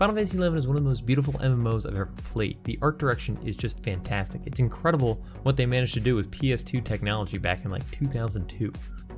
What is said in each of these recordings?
Final Fantasy XI is one of the most beautiful MMOs I've ever played. The art direction is just fantastic. It's incredible what they managed to do with PS2 technology back in like 2002.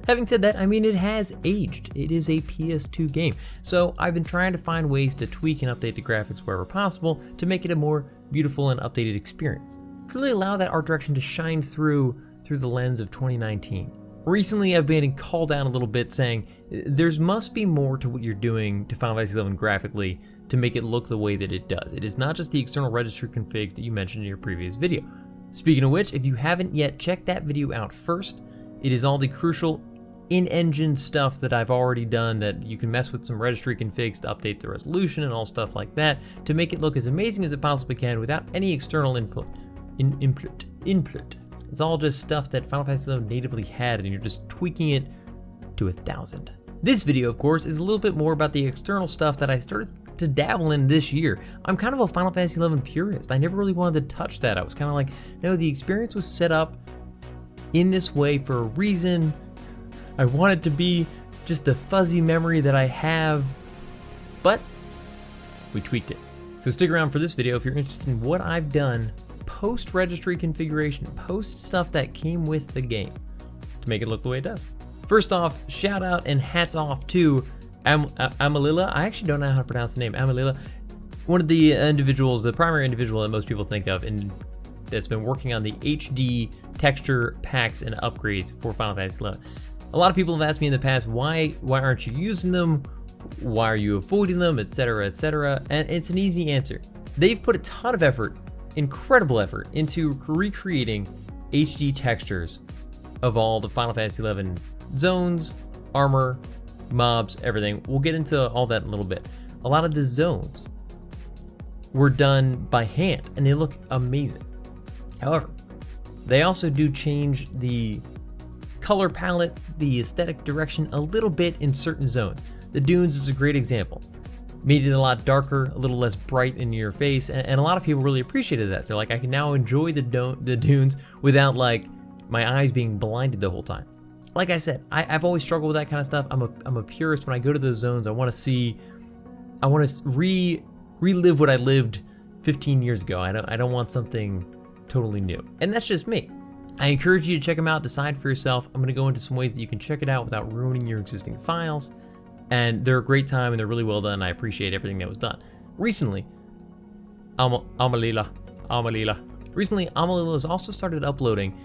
Having said that, I mean, it has aged. It is a PS2 game. So I've been trying to find ways to tweak and update the graphics wherever possible to make it a more beautiful and updated experience. To really allow that art direction to shine through the lens of 2019. Recently, I've been called out a little bit saying, there must be more to what you're doing to Final Fantasy XI graphically to make it look the way that it does. It is not just the external registry configs that you mentioned in your previous video. Speaking of which, if you haven't yet, check that video out first. It is all the crucial in-engine stuff that I've already done that you can mess with some registry configs to update the resolution and all stuff like that to make it look as amazing as it possibly can without any external input. It's all just stuff that Final Fantasy XI natively had, and you're just tweaking it to 1,000. This video, of course, is a little bit more about the external stuff that I started to dabble in this year. I'm kind of a Final Fantasy XI purist. I never really wanted to touch that. I was kind of like, no, the experience was set up in this way for a reason. I want it to be just the fuzzy memory that I have, but we tweaked it. So stick around for this video if you're interested in what I've done post-registry configuration, post stuff that came with the game to make it look the way it does. First off, shout out and hats off to Amalila. I actually don't know how to pronounce the name. Amalila, one of the individuals, the primary individual that most people think of and that's been working on the HD texture packs and upgrades for Final Fantasy XI. A lot of people have asked me in the past, why aren't you using them? Why are you avoiding them, etc., etc.? And it's an easy answer. They've put a ton of effort, incredible effort, into recreating HD textures of all the Final Fantasy XI zones, armor, mobs, everything. We'll get into all that in a little bit. A lot of the zones were done by hand, and they look amazing. However, they also do change the color palette, the aesthetic direction a little bit in certain zones. The dunes is a great example. Made it a lot darker, a little less bright in your face, and a lot of people really appreciated that. They're like, I can now enjoy the dunes without like my eyes being blinded the whole time. Like I said, I've always struggled with that kind of stuff. I'm a purist. When I go to those zones, I want to relive what I lived 15 years ago. I don't want something totally new, and that's just me. I encourage you to check them out, decide for yourself. I'm going to go into some ways that you can check it out without ruining your existing files. And they're a great time and they're really well done. I appreciate everything that was done. Recently, Amalila has also started uploading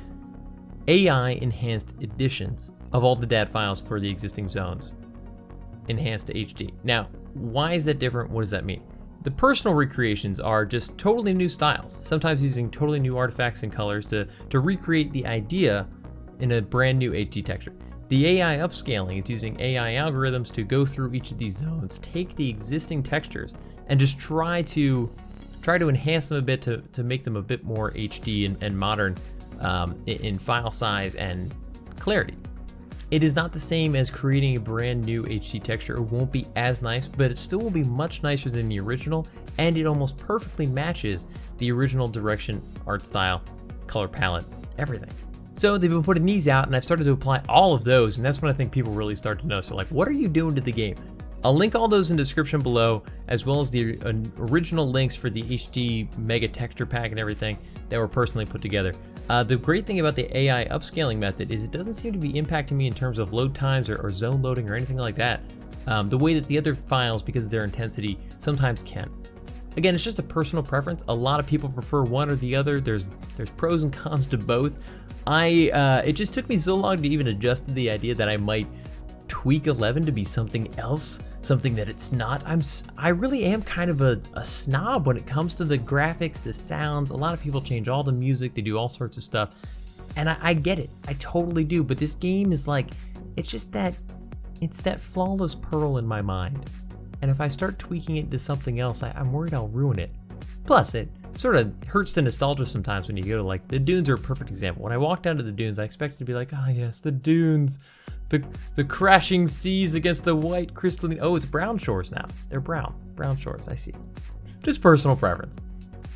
AI enhanced editions of all the DAT files for the existing zones, enhanced to HD. Now, why is that different? What does that mean? The personal recreations are just totally new styles, sometimes using totally new artifacts and colors to recreate the idea in a brand new HD texture. The AI upscaling is using AI algorithms to go through each of these zones, take the existing textures, and just try to enhance them a bit to make them a bit more HD and modern in file size and clarity. It is not the same as creating a brand new HD texture. It won't be as nice, but it still will be much nicer than the original, and it almost perfectly matches the original direction, art style, color palette, everything. So they've been putting these out, and I've started to apply all of those, and that's when I think people really start to know. So like, what are you doing to the game? I'll link all those in the description below, as well as the original links for the HD mega texture pack and everything that were personally put together. The great thing about the AI upscaling method is it doesn't seem to be impacting me in terms of load times or zone loading or anything like that, the way that the other files, because of their intensity, sometimes can. Again, it's just a personal preference. A lot of people prefer one or the other. There's pros and cons to both. It just took me so long to even adjust to the idea that I might tweak 11 to be something else, something that it's not. I really am kind of a snob when it comes to the graphics, the sounds. A lot of people change all the music, they do all sorts of stuff, and I get it. I totally do. But this game is like, it's that flawless pearl in my mind. And if I start tweaking it to something else, I'm worried I'll ruin it. Plus, it sort of hurts the nostalgia sometimes when you go to, like, the dunes are a perfect example. When I walk down to the dunes, I expected to be like, oh yes, the dunes, the crashing seas against the white crystalline. Oh, it's brown shores now. They're brown shores, I see. Just personal preference.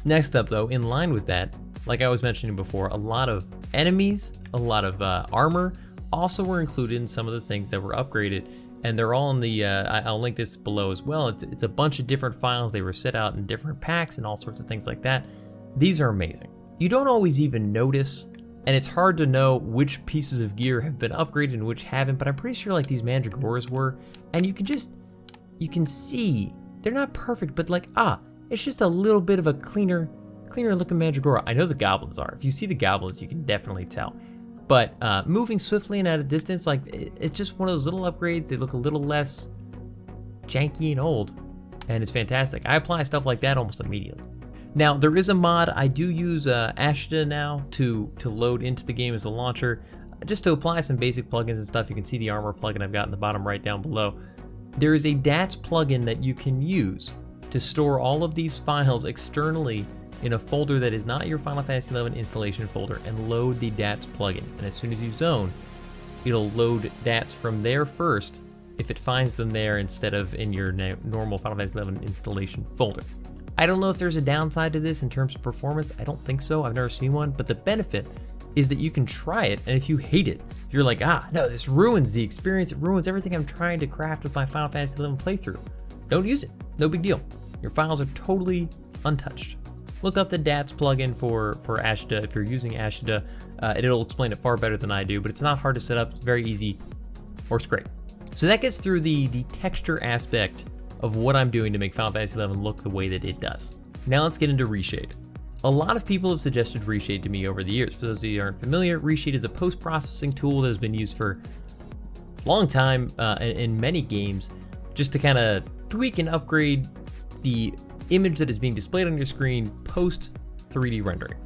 Next up though, in line with that, like I was mentioning before, a lot of enemies, a lot of armor also were included in some of the things that were upgraded and they're all in the, I'll link this below as well. It's a bunch of different files. They were set out in different packs and all sorts of things like that. These are amazing. You don't always even notice, and it's hard to know which pieces of gear have been upgraded and which haven't, but I'm pretty sure like these mandragoras were, and you can see, they're not perfect, but like, it's just a little bit of a cleaner looking mandragora. I know the goblins are. If you see the goblins, you can definitely tell. But moving swiftly and at a distance, like it's just one of those little upgrades. They look a little less janky and old, and it's fantastic. I apply stuff like that almost immediately. Now, there is a mod. I do use Ashida now to load into the game as a launcher, just to apply some basic plugins and stuff. You can see the armor plugin I've got in the bottom right down below. There is a DATS plugin that you can use to store all of these files externally in a folder that is not your Final Fantasy XI installation folder and load the DATS plugin. And as soon as you zone, it'll load DATS from there first if it finds them there instead of in your normal Final Fantasy XI installation folder. I don't know if there's a downside to this in terms of performance. I don't think so. I've never seen one, but the benefit is that you can try it, and if you hate it, if you're like, no, this ruins the experience, it ruins everything I'm trying to craft with my Final Fantasy XI playthrough, don't use it. No big deal. Your files are totally untouched. Look up the DATS plugin for Ashida if you're using Ashida. It'll explain it far better than I do, but it's not hard to set up. It's very easy. Works great. So that gets through the texture aspect of what I'm doing to make Final Fantasy XI look the way that it does. Now let's get into Reshade. A lot of people have suggested Reshade to me over the years. For those of you who aren't familiar, Reshade is a post-processing tool that has been used for a long time in many games, just to kind of tweak and upgrade the image that is being displayed on your screen post 3D rendering,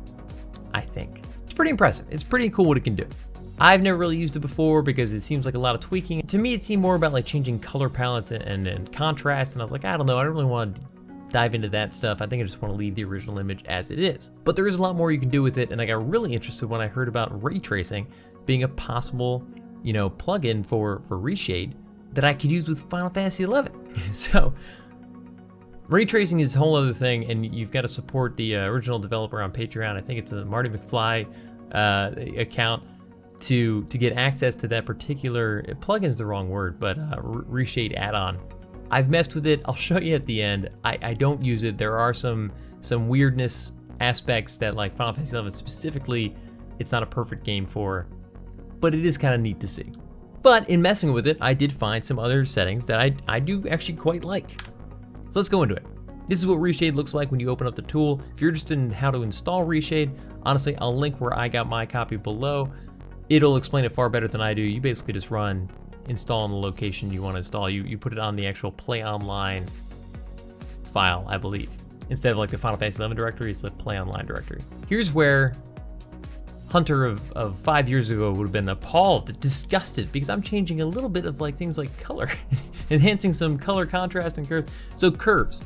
I think. It's pretty impressive. It's pretty cool what it can do. I've never really used it before because it seems like a lot of tweaking. To me, it seemed more about like changing color palettes and contrast, and I was like, I don't know, I don't really want to dive into that stuff. I think I just want to leave the original image as it is. But there is a lot more you can do with it, and I got really interested when I heard about Raytracing being a possible, plugin for Reshade that I could use with Final Fantasy XI. So Raytracing is a whole other thing, and you've got to support the original developer on Patreon. I think it's a Marty McFly account to get access to that particular, plugin is the wrong word, but Reshade add-on. I've messed with it. I'll show you at the end. I don't use it. There are some weirdness aspects that, like Final Fantasy XI specifically, it's not a perfect game for, but it is kind of neat to see. But in messing with it, I did find some other settings that I do actually quite like. So let's go into it. This is what Reshade looks like when you open up the tool. If you're interested in how to install Reshade, honestly, I'll link where I got my copy below. It'll explain it far better than I do. You basically just run install in the location you want to install. You put it on the actual Play Online file, I believe. Instead of like the Final Fantasy XI directory, it's the Play Online directory. Here's where Hunter of 5 years ago would have been appalled, disgusted, because I'm changing a little bit of like things like color, enhancing some color contrast and curves. So curves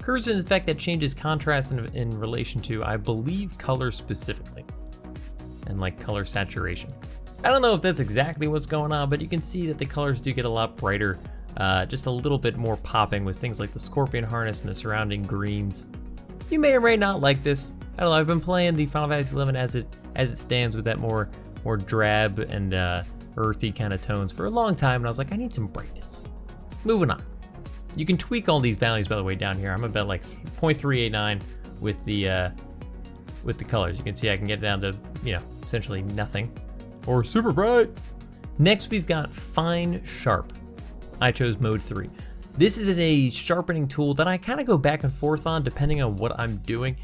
is in fact that changes contrast in relation to, I believe, color specifically, and like color saturation. I don't know if that's exactly what's going on, but you can see that the colors do get a lot brighter, just a little bit more popping with things like the scorpion harness and the surrounding greens. You may or may not like this. I don't know, I've been playing the Final Fantasy XI as it stands with that more drab and earthy kind of tones for a long time, and I was like, I need some brightness. Moving on. You can tweak all these values, by the way, down here. I'm about like 0.389 with the colors. You can see I can get down to, essentially nothing or super bright. Next, we've got Fine Sharp. I chose mode 3. This is a sharpening tool that I kind of go back and forth on depending on what I'm doing.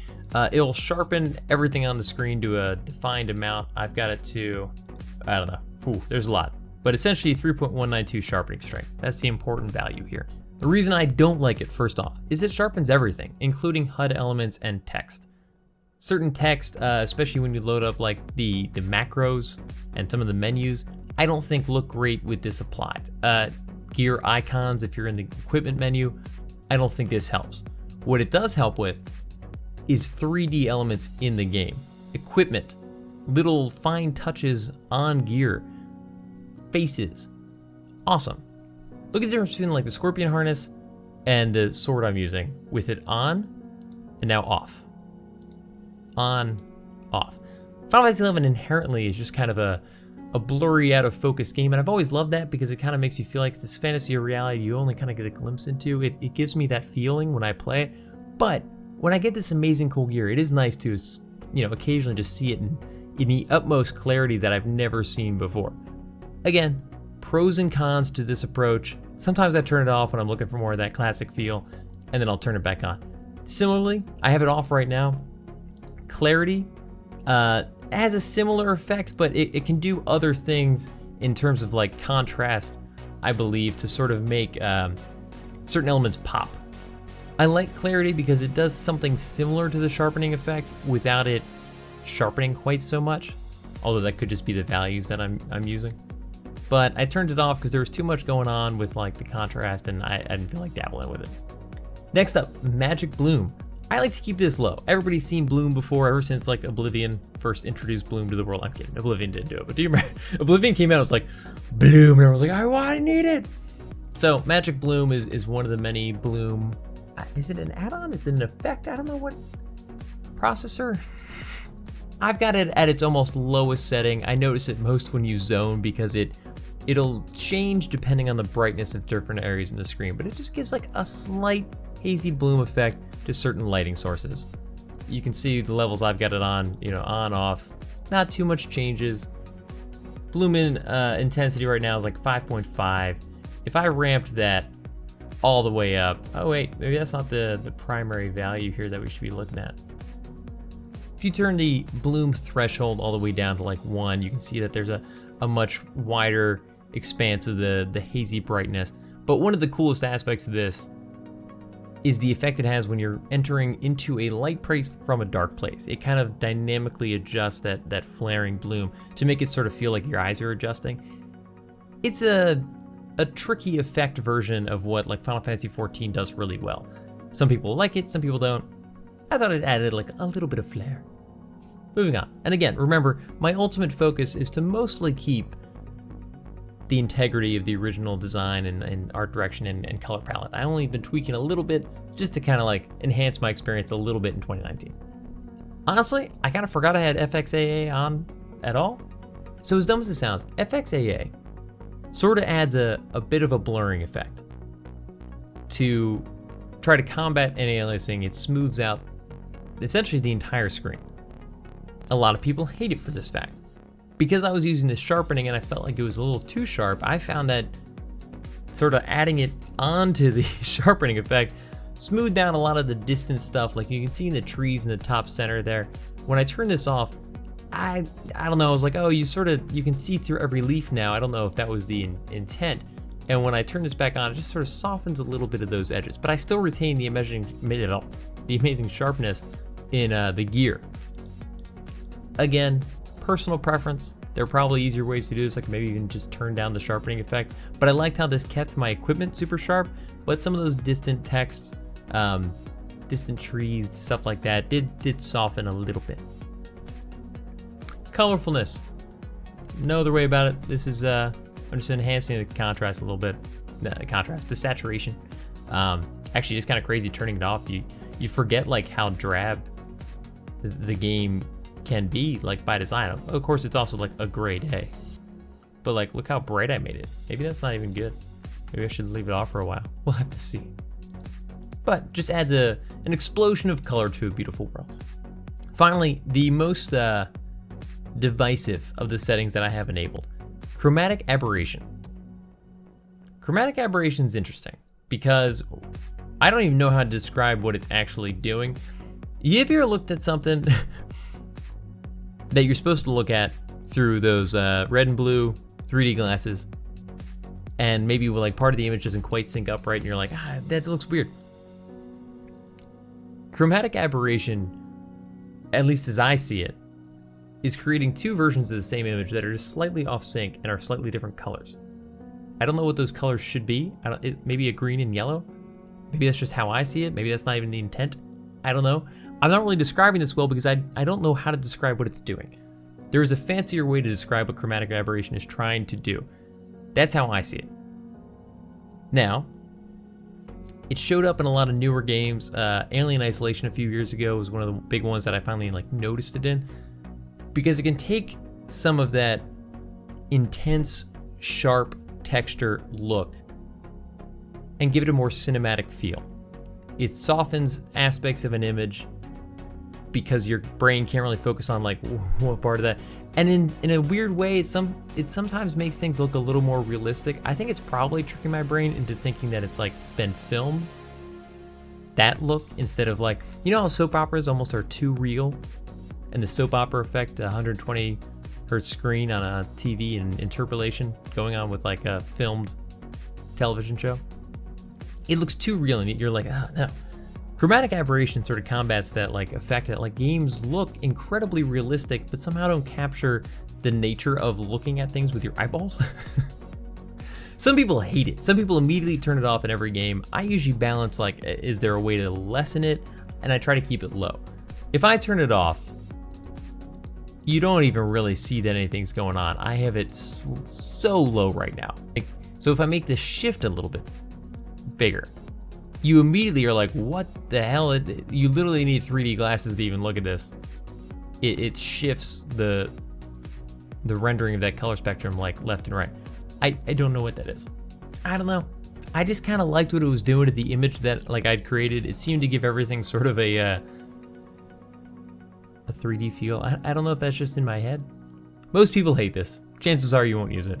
It'll sharpen everything on the screen to a defined amount. I've got it to, I don't know, there's a lot. But essentially 3.192 sharpening strength. That's the important value here. The reason I don't like it, first off, is it sharpens everything, including HUD elements and text. Certain text, especially when you load up like the macros and some of the menus, I don't think look great with this applied. Gear icons, if you're in the equipment menu, I don't think this helps. What it does help with is 3D elements in the game. Equipment, little fine touches on gear, faces, awesome. Look at the difference between like the scorpion harness and the sword I'm using with it on and now off. On, off. Final Fantasy XI inherently is just kind of a a blurry, out of focus game, and I've always loved that because it kind of makes you feel like it's this fantasy or reality you only kind of get a glimpse into. It gives me that feeling when I play it. But when I get this amazing cool gear, it is nice to, occasionally just see it in the utmost clarity that I've never seen before. Again, pros and cons to this approach. Sometimes I turn it off when I'm looking for more of that classic feel, and then I'll turn it back on. Similarly, I have it off right now. Clarity has a similar effect, but it can do other things in terms of like contrast, I believe, to sort of make certain elements pop. I like clarity because it does something similar to the sharpening effect without it sharpening quite so much, although that could just be the values that I'm using. But I turned it off because there was too much going on with like the contrast, and I didn't feel like dabbling with it. Next up, Magic Bloom. I like to keep this low. Everybody's seen Bloom before, ever since like Oblivion first introduced Bloom to the world. I'm kidding, Oblivion didn't do it, but do you remember? Oblivion came out, it was like, Bloom, and everyone was like, I need it. So Magic Bloom is one of the many Bloom, is it an add-on? Is it an effect? I don't know what processor. I've got it at its almost lowest setting. I notice it most when you zone because it'll change depending on the brightness of different areas in the screen, but it just gives like a slight hazy bloom effect to certain lighting sources. You can see the levels I've got it on, on, off, not too much changes. Bloom intensity right now is like 5.5. If I ramped that all the way up, oh wait, maybe that's not the primary value here that we should be looking at. If you turn the bloom threshold all the way down to like 1, you can see that there's a much wider expanse of the hazy brightness. But one of the coolest aspects of this is the effect it has when you're entering into a light place from a dark place. It kind of dynamically adjusts that flaring bloom to make it sort of feel like your eyes are adjusting. It's a tricky effect version of what like Final Fantasy XIV does really well. Some people like it, some people don't. I thought it added like a little bit of flair. Moving on. And again, remember, my ultimate focus is to mostly keep the integrity of the original design and art direction and color palette. I only been tweaking a little bit just to kind of like enhance my experience a little bit in 2019. Honestly, I kind of forgot I had FXAA on at all. So as dumb as it sounds, FXAA sort of adds a bit of a blurring effect. To try to combat anti-aliasing, it smooths out essentially the entire screen. A lot of people hate it for this fact. Because I was using this sharpening and I felt like it was a little too sharp, I found that sort of adding it onto the sharpening effect smoothed down a lot of the distant stuff, like you can see in the trees in the top center there. When I turned this off, I don't know, I was like, oh, you can see through every leaf now. I don't know if that was the intent. And when I turn this back on, it just sort of softens a little bit of those edges, but I still retain the amazing sharpness in the gear. Again, personal preference. There are probably easier ways to do this, like maybe even just turn down the sharpening effect, but I liked how this kept my equipment super sharp, but some of those distant texts, distant trees, stuff like that did soften a little bit. Colorfulness. No other way about it. This is, I'm just enhancing the contrast a little bit. The saturation. Actually, it's kind of crazy turning it off. You forget like how drab the game can be, like by design. Of course, it's also like a gray day, but like look how bright I made it. Maybe that's not even good. Maybe I should leave it off for a while. We'll have to see. But just adds an explosion of color to a beautiful world. Finally, the most divisive of the settings that I have enabled, Chromatic Aberration. Chromatic Aberration is interesting because I don't even know how to describe what it's actually doing. Have you ever looked at something that you're supposed to look at through those red and blue 3D glasses, and maybe like part of the image doesn't quite sync up right, and you're like, that looks weird? Chromatic Aberration, at least as I see it, is creating two versions of the same image that are just slightly off sync and are slightly different colors. I don't know what those colors should be. Maybe a green and yellow. Maybe that's just how I see it. Maybe that's not even the intent. I don't know. I'm not really describing this well because I don't know how to describe what it's doing. There is a fancier way to describe what Chromatic Aberration is trying to do. That's how I see it. Now, it showed up in a lot of newer games. Alien Isolation a few years ago was one of the big ones that I finally like noticed it in, because it can take some of that intense, sharp texture look and give it a more cinematic feel. It softens aspects of an image because your brain can't really focus on like what part of that. And in a weird way, it sometimes makes things look a little more realistic. I think it's probably tricking my brain into thinking that it's like been filmed. That look instead of like, you know how soap operas almost are too real? And the soap opera effect, 120 hertz screen on a TV and interpolation going on with like a filmed television show. It looks too real and you're like, oh no. Chromatic Aberration sort of combats that like effect that like games look incredibly realistic but somehow don't capture the nature of looking at things with your eyeballs. Some people hate it. Some people immediately turn it off in every game. I usually balance like, is there a way to lessen it? And I try to keep it low. If I turn it off, you don't even really see that anything's going on. I have it so low right now. So if I make the shift a little bit bigger, you immediately are like, what the hell? You literally need 3D glasses to even look at this. It shifts the rendering of that color spectrum like left and right. I don't know what that is. I don't know. I just kind of liked what it was doing to the image that like I'd created. It seemed to give everything sort of a 3D feel. I don't know if that's just in my head. Most people hate this. Chances are you won't use it.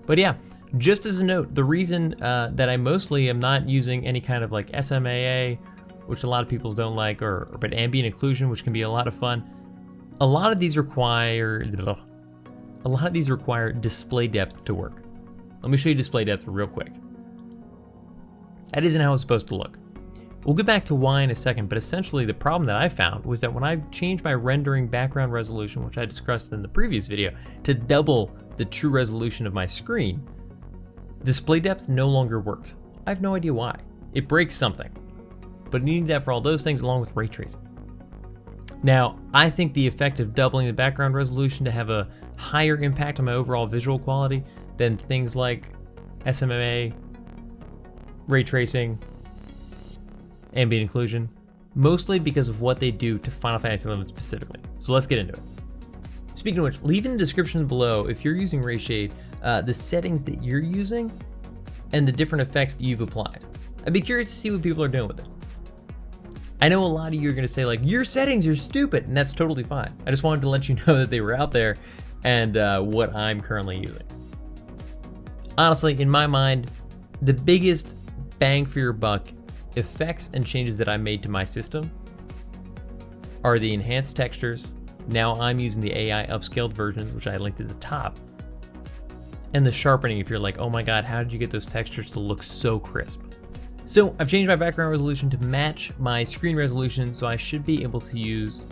But yeah, just as a note, the reason that I mostly am not using any kind of like SMAA, which a lot of people don't like, but ambient occlusion, which can be a lot of fun. A lot of these require display depth to work. Let me show you display depth real quick. That isn't how it's supposed to look. We'll get back to why in a second, but essentially the problem that I found was that when I've changed my rendering background resolution, which I discussed in the previous video, to double the true resolution of my screen, display depth no longer works. I have no idea why. It breaks something, but you need that for all those things along with ray tracing. Now, I think the effect of doubling the background resolution to have a higher impact on my overall visual quality than things like SMMA, ray tracing, ambient occlusion, mostly because of what they do to Final Fantasy XI specifically. So let's get into it. Speaking of which, leave in the description below if you're using Reshade, the settings that you're using and the different effects that you've applied. I'd be curious to see what people are doing with it. I know a lot of you are going to say like, your settings are stupid, and that's totally fine. I just wanted to let you know that they were out there and what I'm currently using. Honestly, in my mind, the biggest bang for your buck effects and changes that I made to my system are the enhanced textures. Now I'm using the AI upscaled versions, which I linked at the top. And the sharpening, if you're like, oh my God, how did you get those textures to look so crisp? So I've changed my background resolution to match my screen resolution, so I should be able to use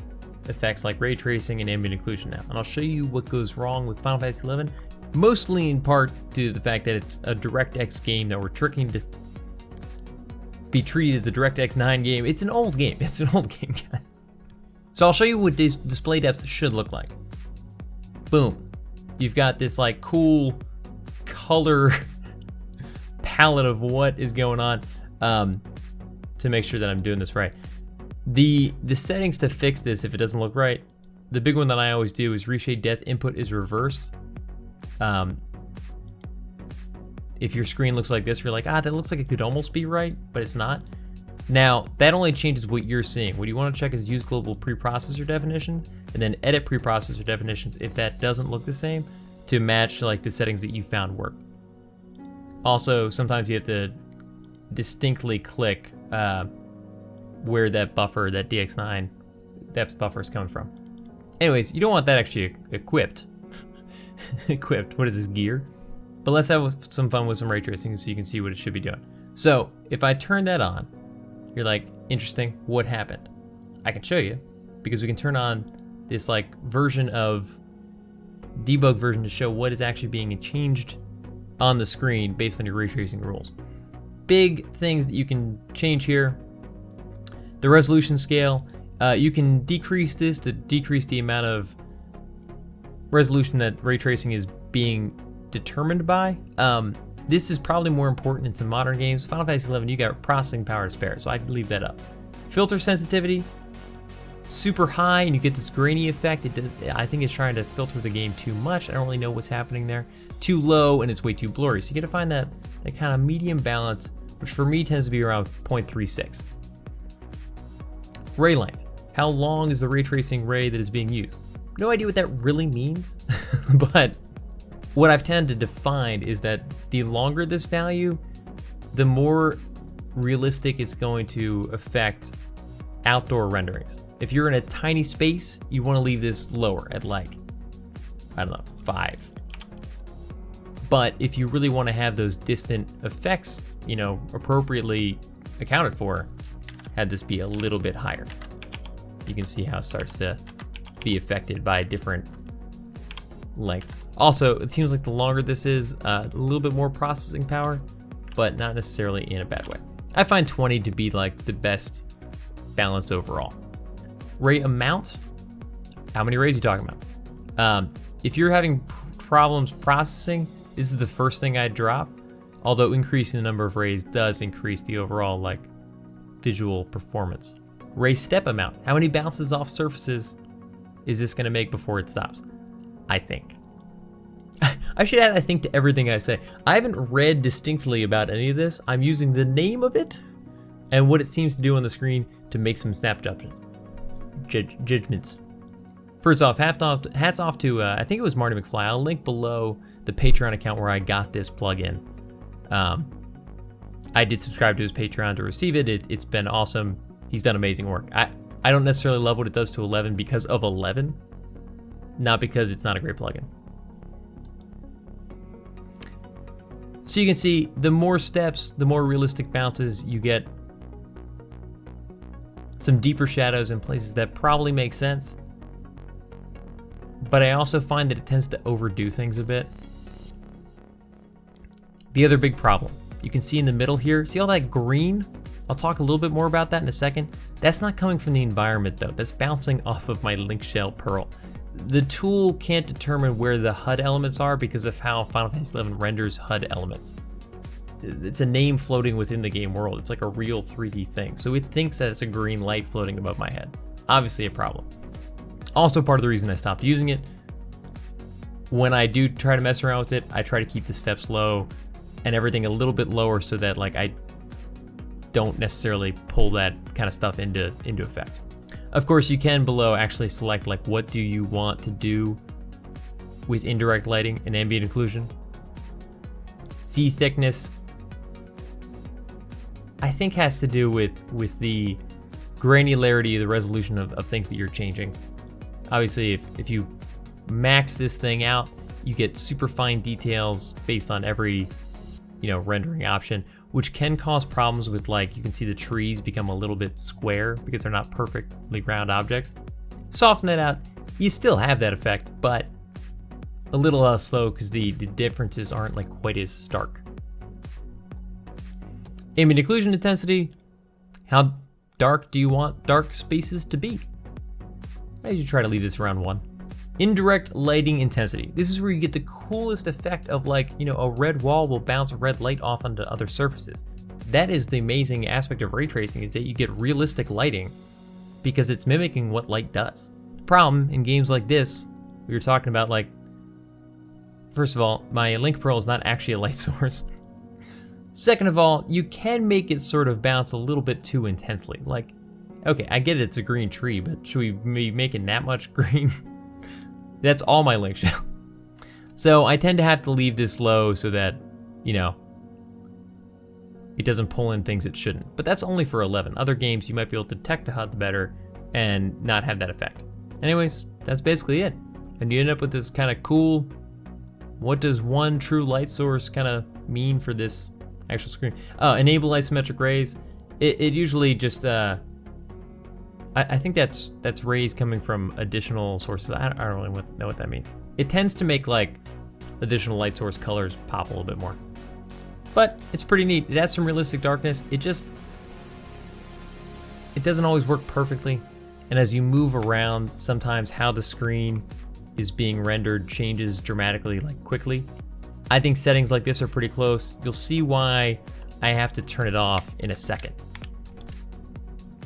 effects like ray tracing and ambient occlusion now. And I'll show you what goes wrong with Final Fantasy XI, mostly in part due to the fact that it's a DirectX game that we're tricking to be treated as a DirectX 9 game. It's an old game. It's an old game, guys. So I'll show you what this display depth should look like. Boom. You've got this like cool color palette of what is going on to make sure that I'm doing this right. The settings to fix this if it doesn't look right, the big one that I always do is Reshade depth input is reversed. If your screen looks like this, you're like, that looks like it could almost be right, but it's not. Now, that only changes what you're seeing. What you want to check is use global preprocessor definitions and then edit preprocessor definitions if that doesn't look the same to match like the settings that you found work. Also, sometimes you have to distinctly click where that buffer, that DX9 depth buffer is coming from. Anyways, you don't want that actually equipped. Equipped, what is this, gear? But let's have some fun with some ray tracing so you can see what it should be doing. So if I turn that on, you're like, interesting, what happened? I can show you because we can turn on this like version of debug version to show what is actually being changed on the screen based on your ray tracing rules. Big things that you can change here. The resolution scale, you can decrease this to decrease the amount of resolution that ray tracing is being determined by. This is probably more important in some modern games. Final Fantasy XI, you got processing power to spare, so I'd leave that up. Filter sensitivity, super high and you get this grainy effect. I think it's trying to filter the game too much. I don't really know what's happening there. Too low and it's way too blurry. So you gotta find that kind of medium balance, which for me tends to be around 0.36. Ray length. How long is the ray tracing ray that is being used? No idea what that really means, but what I've tended to find is that the longer this value, the more realistic it's going to affect outdoor renderings. If you're in a tiny space, you want to leave this lower at like, I don't know, 5. But if you really want to have those distant effects, you know, appropriately accounted for, have this be a little bit higher. You can see how it starts to be affected by different lengths. Also, it seems like the longer this is, a little bit more processing power, but not necessarily in a bad way. I find 20 to be like the best balance overall. Ray amount, how many rays are you talking about? If you're having problems processing, this is the first thing I'd drop, although increasing the number of rays does increase the overall like visual performance. Ray step amount, how many bounces off surfaces is this gonna make before it stops? I think. I should add I think to everything I say. I haven't read distinctly about any of this. I'm using the name of it and what it seems to do on the screen to make some snap judgments. First off, hats off to, I think it was Marty McFly. I'll link below the Patreon account where I got this plugin. I did subscribe to his Patreon to receive it. It's been awesome. He's done amazing work. I don't necessarily love what it does to 11 because of 11, not because it's not a great plugin. So you can see the more steps, the more realistic bounces, you get some deeper shadows in places that probably make sense. But I also find that it tends to overdo things a bit. The other big problem, you can see in the middle here, see all that green? I'll talk a little bit more about that in a second. That's not coming from the environment though, that's bouncing off of my link shell pearl. The tool can't determine where the HUD elements are because of how Final Fantasy XI renders HUD elements. It's a name floating within the game world. It's like a real 3D thing. So it thinks that it's a green light floating above my head. Obviously a problem. Also part of the reason I stopped using it. When I do try to mess around with it, I try to keep the steps low and everything a little bit lower so that like I don't necessarily pull that kind of stuff into effect. Of course, you can below actually select like what do you want to do with indirect lighting and ambient occlusion. Z thickness, I think has to do with the granularity, the resolution of things that you're changing. Obviously, if you max this thing out, you get super fine details based on every, rendering option, which can cause problems with like, you can see the trees become a little bit square because they're not perfectly round objects. Soften that out, you still have that effect, but a little less slow because the differences aren't like quite as stark. Ambient occlusion intensity, how dark do you want dark spaces to be? I usually try to leave this around 1. Indirect lighting intensity. This is where you get the coolest effect of like, a red wall will bounce red light off onto other surfaces. That is the amazing aspect of ray tracing, is that you get realistic lighting because it's mimicking what light does. The problem in games like this, we were talking about like, first of all, my link pearl is not actually a light source. Second of all, you can make it sort of bounce a little bit too intensely. Like, okay, I get it's a green tree, but should we be making that much green? That's all my link shell. So I tend to have to leave this low so that, it doesn't pull in things it shouldn't. But that's only for 11. Other games, you might be able to detect the HUD better and not have that effect. Anyways, that's basically it. And you end up with this kind of cool, what does one true light source kind of mean for this actual screen? Enable isometric rays. It usually just, I think that's rays coming from additional sources. I don't really know what that means. It tends to make like additional light source colors pop a little bit more. But it's pretty neat. It has some realistic darkness. It doesn't always work perfectly. And as you move around, sometimes how the screen is being rendered changes dramatically, like quickly. I think settings like this are pretty close. You'll see why I have to turn it off in a second.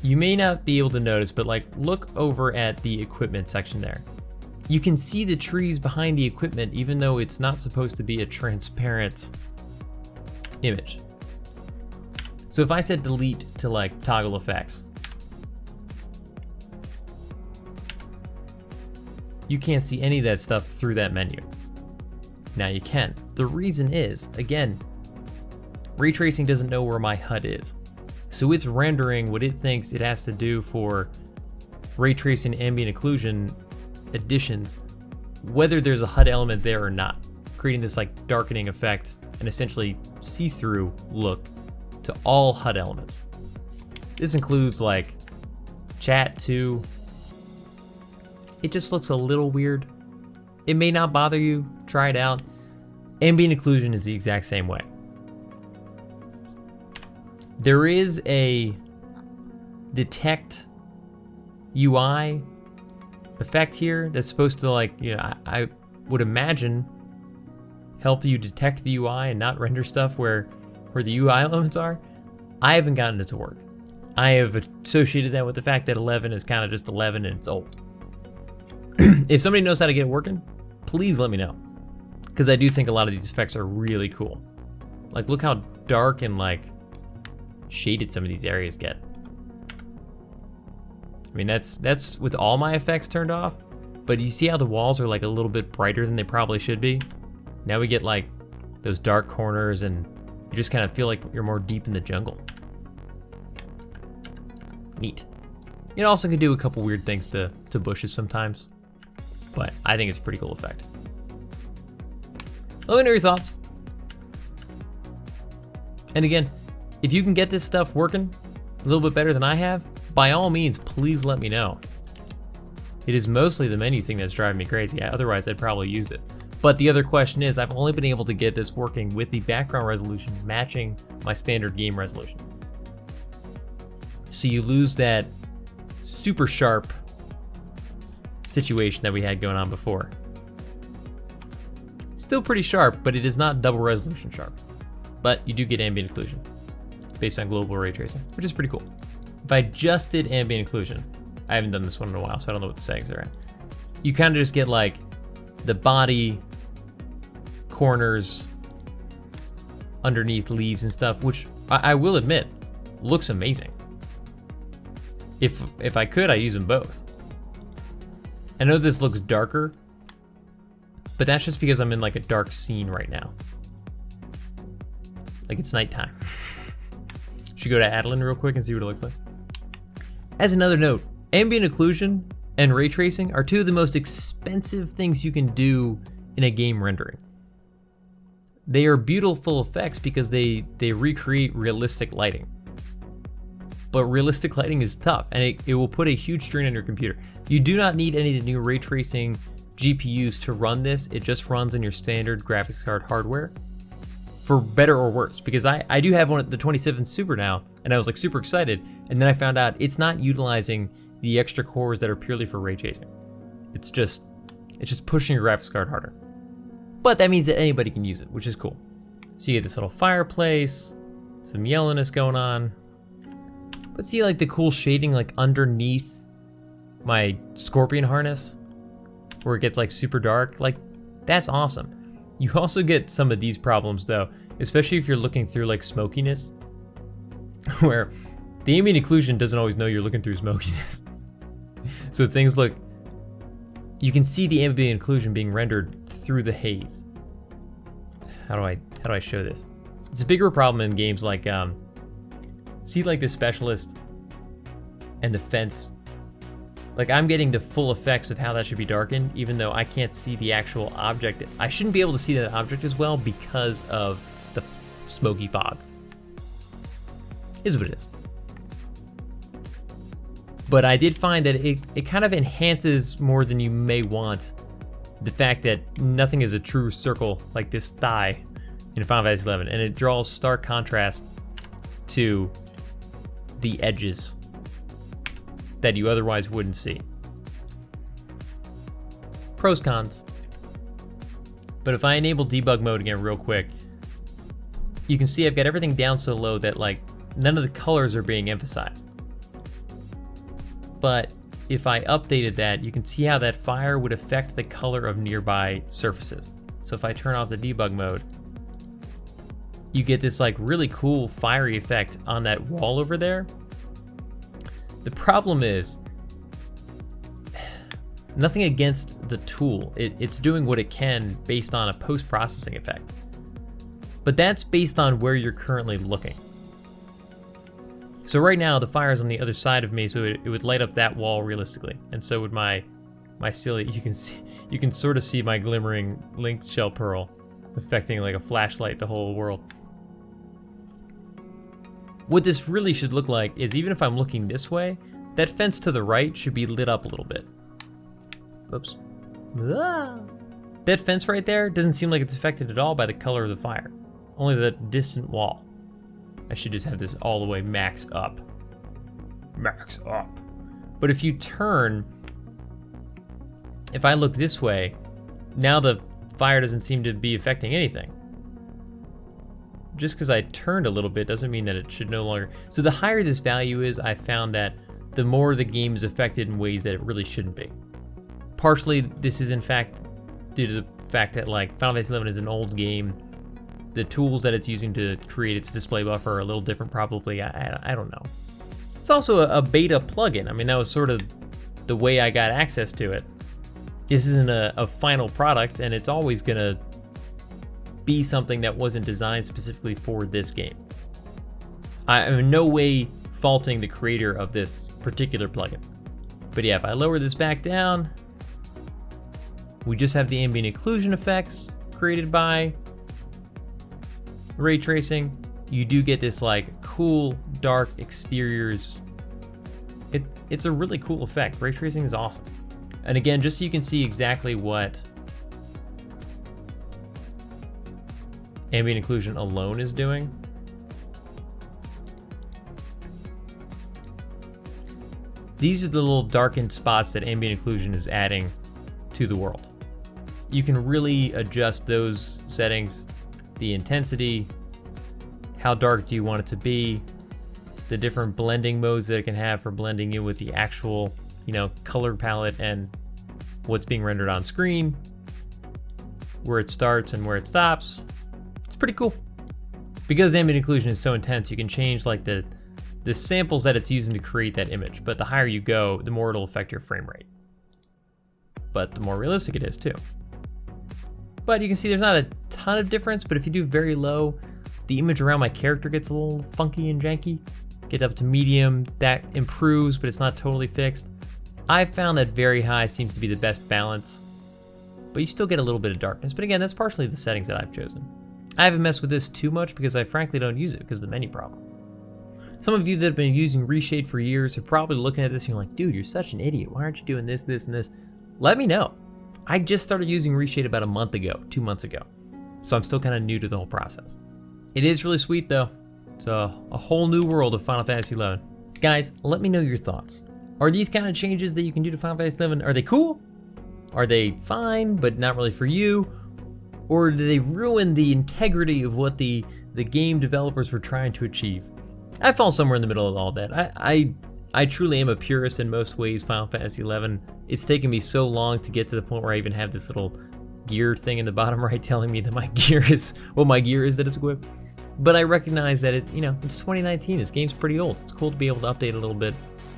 you may not be able to notice, but like look over at the equipment section there. You can see the trees behind the equipment even though it's not supposed to be a transparent image. So if I said delete to like toggle effects, you can't see any of that stuff through that menu. Now you can. The reason is, again, Raytracing doesn't know where my HUD is. So it's rendering what it thinks it has to do for Raytracing Ambient Occlusion additions, whether there's a HUD element there or not, creating this like darkening effect and essentially see-through look to all HUD elements. This includes like chat too. It just looks a little weird. It may not bother you, try it out. Ambient Occlusion is the exact same way. There is a detect UI effect here that's supposed to like, you know, I would imagine help you detect the UI and not render stuff where the UI elements are. I haven't gotten it to work. I have associated that with the fact that 11 is kind of just 11 and it's old. If somebody knows how to get it working, please let me know. Because I do think a lot of these effects are really cool. Like look how dark and like shaded some of these areas get. I mean, that's with all my effects turned off, but you see how the walls are like a little bit brighter than they probably should be? Now we get like those dark corners and you just kind of feel like you're more deep in the jungle. Neat. It also can do a couple weird things to bushes sometimes, but I think it's a pretty cool effect. Let me know your thoughts. And again, if you can get this stuff working a little bit better than I have, by all means, please let me know. It is mostly the menu thing that's driving me crazy. Otherwise, I'd probably use it. But the other question is, I've only been able to get this working with the background resolution matching my standard game resolution. So you lose that super sharp situation that we had going on before. Still pretty sharp, but it is not double resolution sharp. But you do get ambient occlusion based on global ray tracing, which is pretty cool. If I just did ambient occlusion, I haven't done this one in a while, so I don't know what the settings are at. You kind of just get like the body, corners, underneath leaves and stuff, which I will admit, looks amazing. If I could, I'd use them both. I know this looks darker, but that's just because I'm in like a dark scene right now. Like it's nighttime. Should go to Adeline real quick and see what it looks like. As another note, ambient occlusion and ray tracing are two of the most expensive things you can do in a game rendering. They are beautiful effects because they recreate realistic lighting. But realistic lighting is tough, and it will put a huge strain on your computer. You do not need any of the new ray tracing GPUs to run this. It just runs in your standard graphics card hardware, for better or worse. Because I do have one at the 27 Super now, and I was like super excited, and then I found out it's not utilizing the extra cores that are purely for ray tracing. It's just pushing your graphics card harder. But that means that anybody can use it, which is cool. So you get this little fireplace, some yellowness going on. But see like the cool shading like underneath my scorpion harness where it gets like super dark, like that's awesome. You also get some of these problems though, especially if you're looking through like smokiness, where the ambient occlusion doesn't always know you're looking through smokiness. So things look, you can see the ambient occlusion being rendered through the haze. How do I show this? It's a bigger problem in games like see like the specialist and the fence. Like I'm getting the full effects of how that should be darkened, even though I can't see the actual object. I shouldn't be able to see that object as well because of the smoky fog. Is what it is. But I did find that it kind of enhances more than you may want the fact that nothing is a true circle like this thigh in Final Fantasy XI, and it draws stark contrast to the edges that you otherwise wouldn't see. Pros, cons. But if I enable debug mode again real quick, you can see I've got everything down so low that like none of the colors are being emphasized. but if I updated that, you can see how that fire would affect the color of nearby surfaces. So if I turn off the debug mode, you get this like really cool fiery effect on that wall over there. The problem is, nothing against the tool. It's doing what it can based on a post-processing effect. But that's based on where you're currently looking. So right now the fire is on the other side of me, so it would light up that wall realistically. And so would my silly, you can sort of see my glimmering link shell pearl affecting like a flashlight the whole world. What this really should look like is, even if I'm looking this way, that fence to the right should be lit up a little bit. Oops. Ah. That fence right there doesn't seem like it's affected at all by the color of the fire. Only the distant wall. I should just have this all the way max up. Max up. But if you turn, if I look this way, now the fire doesn't seem to be affecting anything. Just because I turned a little bit doesn't mean that it should no longer. So the higher this value is, I found that the more the game is affected in ways that it really shouldn't be. Partially, this is in fact due to the fact that like Final Fantasy XI is an old game. The tools that it's using to create its display buffer are a little different probably. I don't know. It's also a beta plugin. I mean, that was sort of the way I got access to it. This isn't a final product, and it's always gonna be something that wasn't designed specifically for this game. I'm in no way faulting the creator of this particular plugin. But yeah, if I lower this back down, we just have the ambient occlusion effects created by Raytracing. You do get this like cool dark exteriors. It's a really cool effect. Raytracing is awesome. And again, just so you can see exactly what ambient occlusion alone is doing. These are the little darkened spots that ambient occlusion is adding to the world. You can really adjust those settings, the intensity, how dark do you want it to be, the different blending modes that it can have for blending in with the actual, color palette and what's being rendered on screen, where it starts and where it stops. It's pretty cool. Because ambient occlusion is so intense, you can change like the samples that it's using to create that image, but the higher you go, the more it'll affect your frame rate. But the more realistic it is too. But you can see there's not a ton of difference, but if you do very low, the image around my character gets a little funky and janky. Get up to medium, that improves, but it's not totally fixed. I've found that very high seems to be the best balance, but you still get a little bit of darkness. But again, that's partially the settings that I've chosen. I haven't messed with this too much because I frankly don't use it because of the menu problem. Some of you that have been using Reshade for years are probably looking at this and you're like, dude, you're such an idiot. Why aren't you doing this, this, and this? Let me know. I just started using Reshade about a month ago, 2 months ago. So I'm still kind of new to the whole process. It is really sweet though. It's a whole new world of Final Fantasy XI. Guys, let me know your thoughts. Are these kind of changes that you can do to Final Fantasy XI, are they cool? Are they fine, but not really for you? Or do they ruin the integrity of what the game developers were trying to achieve? I fall somewhere in the middle of all that. I truly am a purist in most ways, Final Fantasy XI. It's taken me so long to get to the point where I even have this little gear thing in the bottom right telling me that my gear is what my gear is that it's equipped. But I recognize that it's 2019. This game's pretty old. It's cool to be able to update a little bit,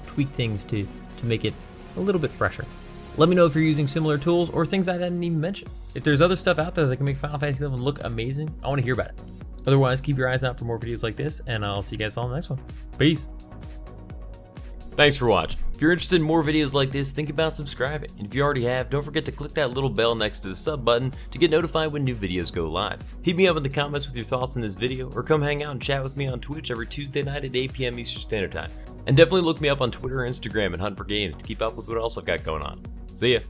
tweak things to make it a little bit fresher. Let me know if you're using similar tools or things I didn't even mention. If there's other stuff out there that can make Final Fantasy XI look amazing, I want to hear about it. Otherwise, keep your eyes out for more videos like this, and I'll see you guys all in the next one. Peace. Thanks for watching. If you're interested in more videos like this, think about subscribing. And if you already have, don't forget to click that little bell next to the sub button to get notified when new videos go live. Hit me up in the comments with your thoughts on this video, or come hang out and chat with me on Twitch every Tuesday night at 8 p.m. Eastern Standard Time. And definitely look me up on Twitter or Instagram and Hunt for Games to keep up with what else I've got going on. See ya.